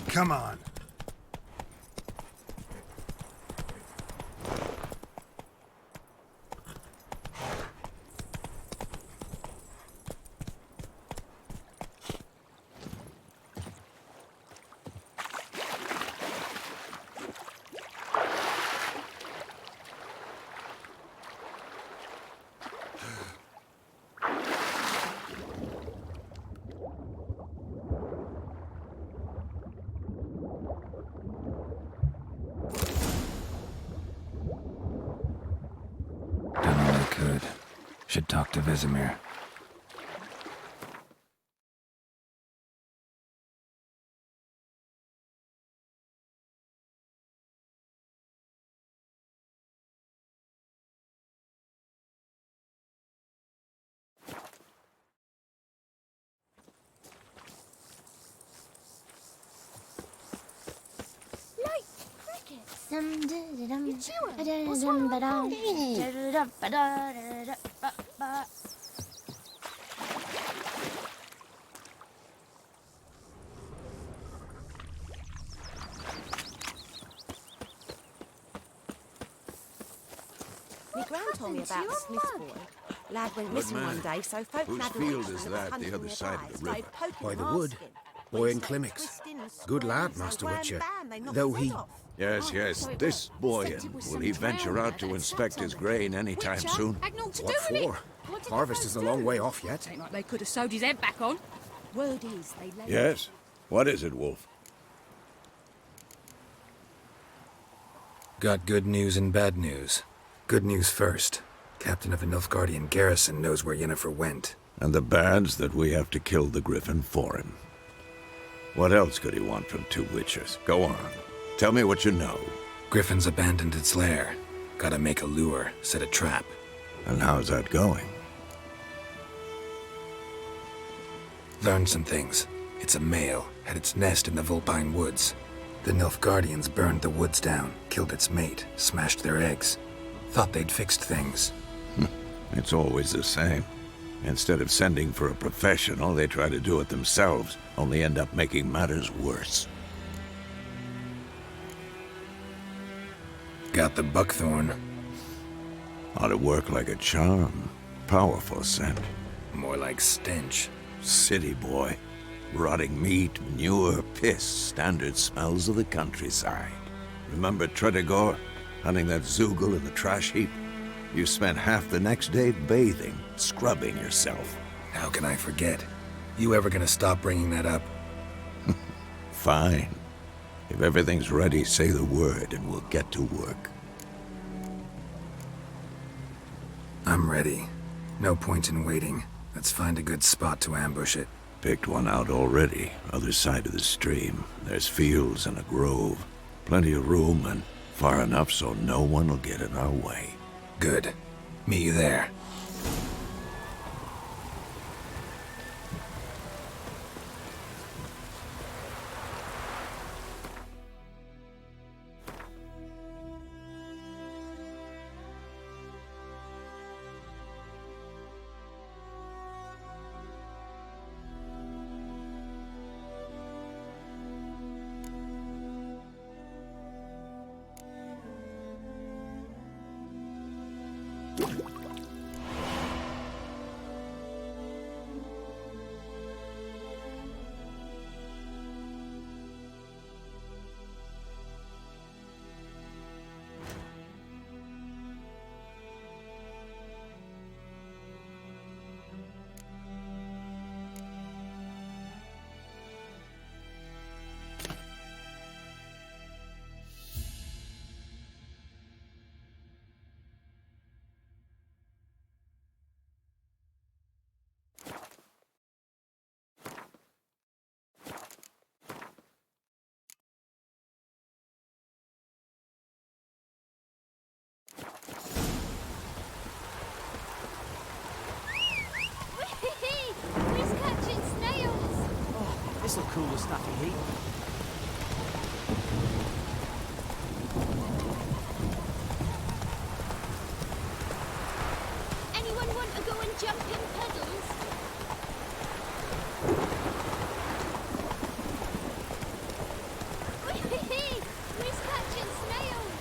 Come on. should talk to Vesemir. My gran told me about the Smith's boy. Lad went missing one day, so folk Whose nabbed field him is and that, hunting the other nearby, side of the started river? poking By the and wood. asking. Boy in Climac's. Good lad, Master Witcher. Though he... Yes, yes, this boy, will he venture out to inspect his grain anytime soon? What for? Harvest is a long way off yet. Ain't like they could have sewed his head back on. Word is, they let Yes? What is it, Wolf? Got good news and bad news. Good news first. Captain of the Nilfgaardian garrison knows where Yennefer went. And the bad's that we have to kill the griffin for him. What else could he want from two witchers? Go on. Tell me what you know. Griffin's abandoned its lair. Gotta make a lure, set a trap. And how's that going? Learned some things. It's a male, had its nest in the Vulpine Woods. The Nilfgaardians burned the woods down, killed its mate, smashed their eggs. Thought they'd fixed things. It's always the same. Instead of sending for a professional, they try to do it themselves, only end up making matters worse. Got the buckthorn. Ought to work like a charm. Powerful scent. More like stench. City boy. Rotting meat, manure, piss, standard smells of the countryside. Remember Tredegor? Hunting that Zoogle in the trash heap? You spent half the next day bathing, scrubbing yourself. How can I forget? You ever gonna stop bringing that up? Fine. If everything's ready, say the word and we'll get to work. I'm ready. No point in waiting. Let's find a good spot to ambush it. Picked one out already, other side of the stream. There's fields and a grove. Plenty of room and far enough so no one will get in our way. Good. Meet you there. Who's catching snails? Oh, this'll cool the snappy heat. Anyone want to go and jump in puddles? Who's catching snails?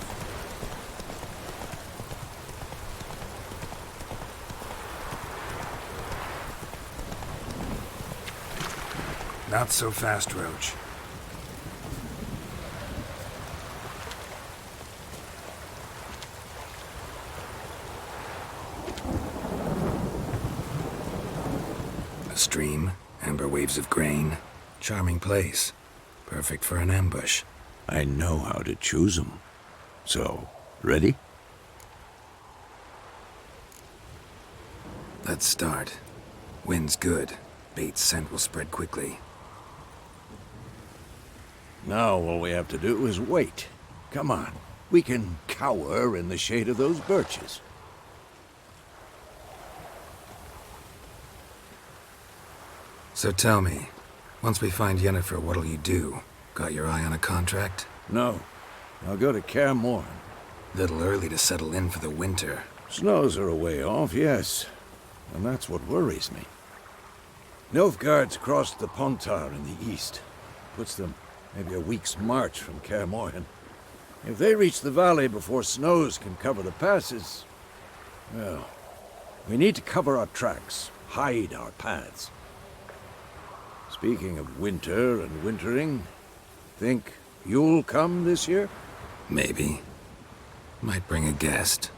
Not so fast, Roach. A stream, amber waves of grain. Charming place. Perfect for an ambush. I know how to choose them. So, ready? Let's start. Wind's good. Bait's scent will spread quickly. Now all we have to do is wait. Come on. We can cower in the shade of those birches. So tell me, once we find Yennefer, what'll you do? Got your eye on a contract? No. I'll go to Kaer Morhen. Little early to settle in for the winter. Snows are a way off, yes. And that's what worries me. Nilfgaard's crossed the Pontar in the east. Puts them maybe a week's march from Kaer Morhen. If they reach the valley before snows can cover the passes, well, we need to cover our tracks, hide our paths. Speaking of winter and wintering, think you'll come this year? Maybe. Might bring a guest.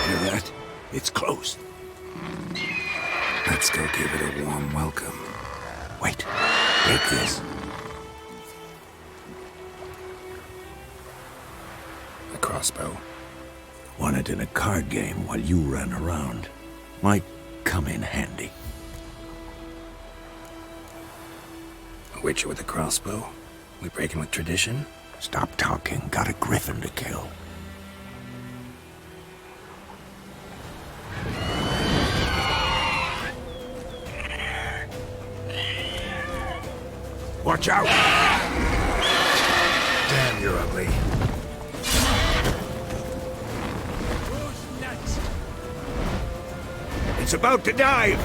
Hear that? It's close. Let's go give it a warm welcome. Wait. Take this. A crossbow. Won it in a card game while you ran around. Might come in handy. A witcher with a crossbow? We breaking with tradition? Stop talking. Got a griffin to kill. Watch out! Damn, you're ugly. Who's next? It's about to dive!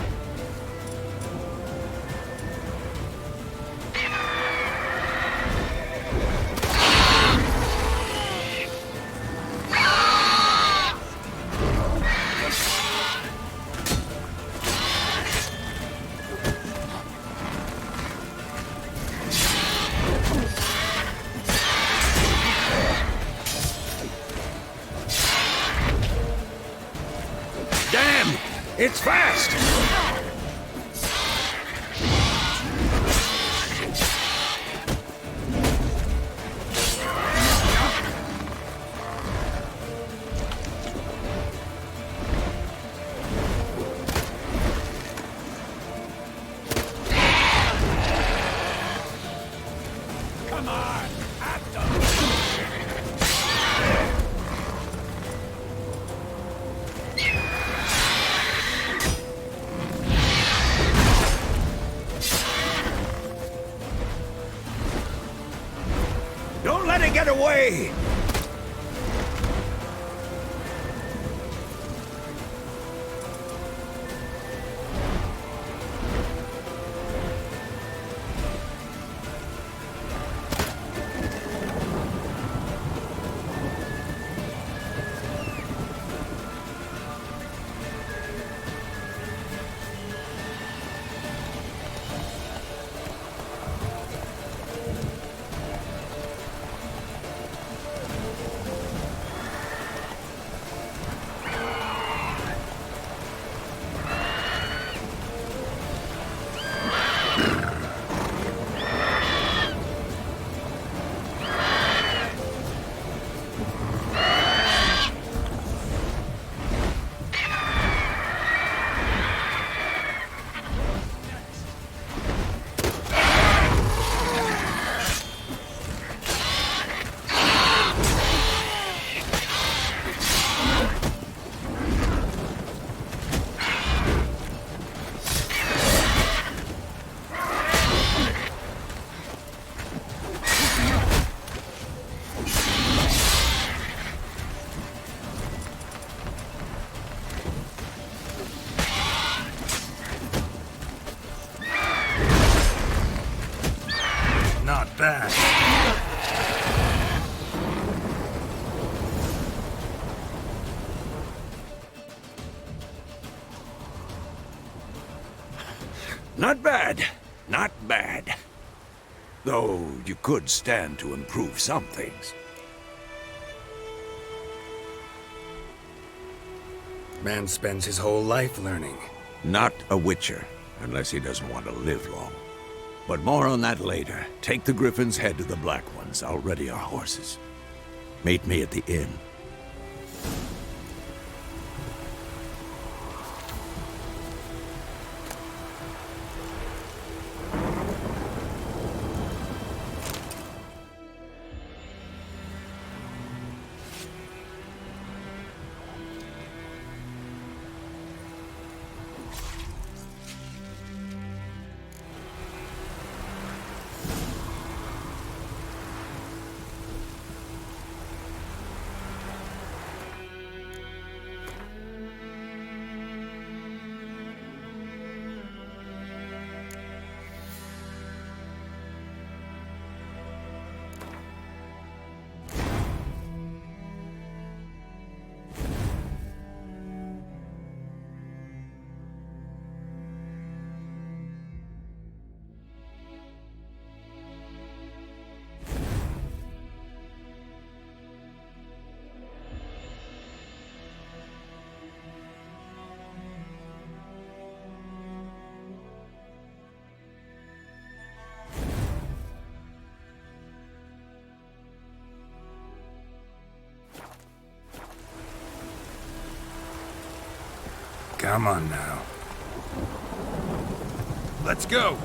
It's fast! Come on, at them! Don't let it get away! Not bad. Not bad. Not bad. Though you could stand to improve some things. Man spends his whole life learning. Not a witcher, unless he doesn't want to live long. But more on that later. Take the Griffin's head to the Black Ones. I'll ready our horses. Meet me at the inn. Come on now. Let's go!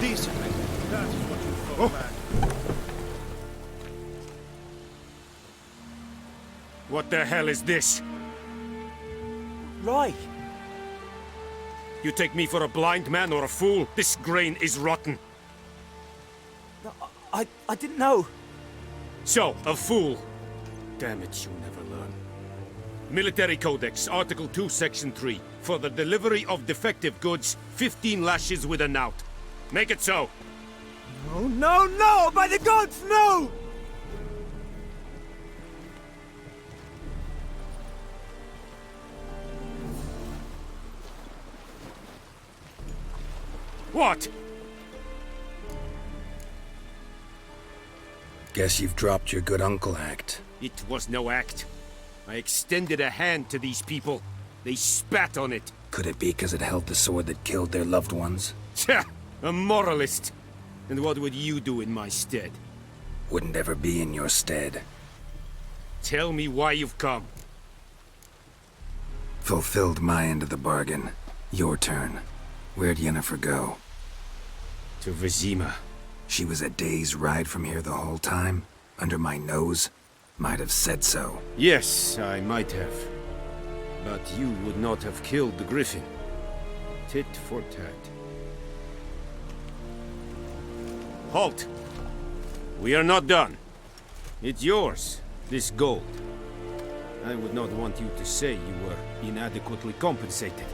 Decently. That's what you call back. What the hell is this? Right. You take me for a blind man or a fool? This grain is rotten. I didn't know. So, a fool. Damn it, you'll never learn. Military Codex, Article 2, Section 3. For the delivery of defective goods, 15 lashes with a knout. Make it so. No, no, no! By the gods, no! What? Guess you've dropped your good uncle act. It was no act. I extended a hand to these people. They spat on it. Could it be because it held the sword that killed their loved ones? Tja, a moralist. And what would you do in my stead? Wouldn't ever be in your stead. Tell me why you've come. Fulfilled my end of the bargain. Your turn. Where'd Yennefer go? To Vizima. She was a day's ride from here the whole time? Under my nose? Might have said so. Yes, I might have. But you would not have killed the Griffin. Tit for tat. Halt! We are not done. It's yours, this gold. I would not want you to say you were inadequately compensated.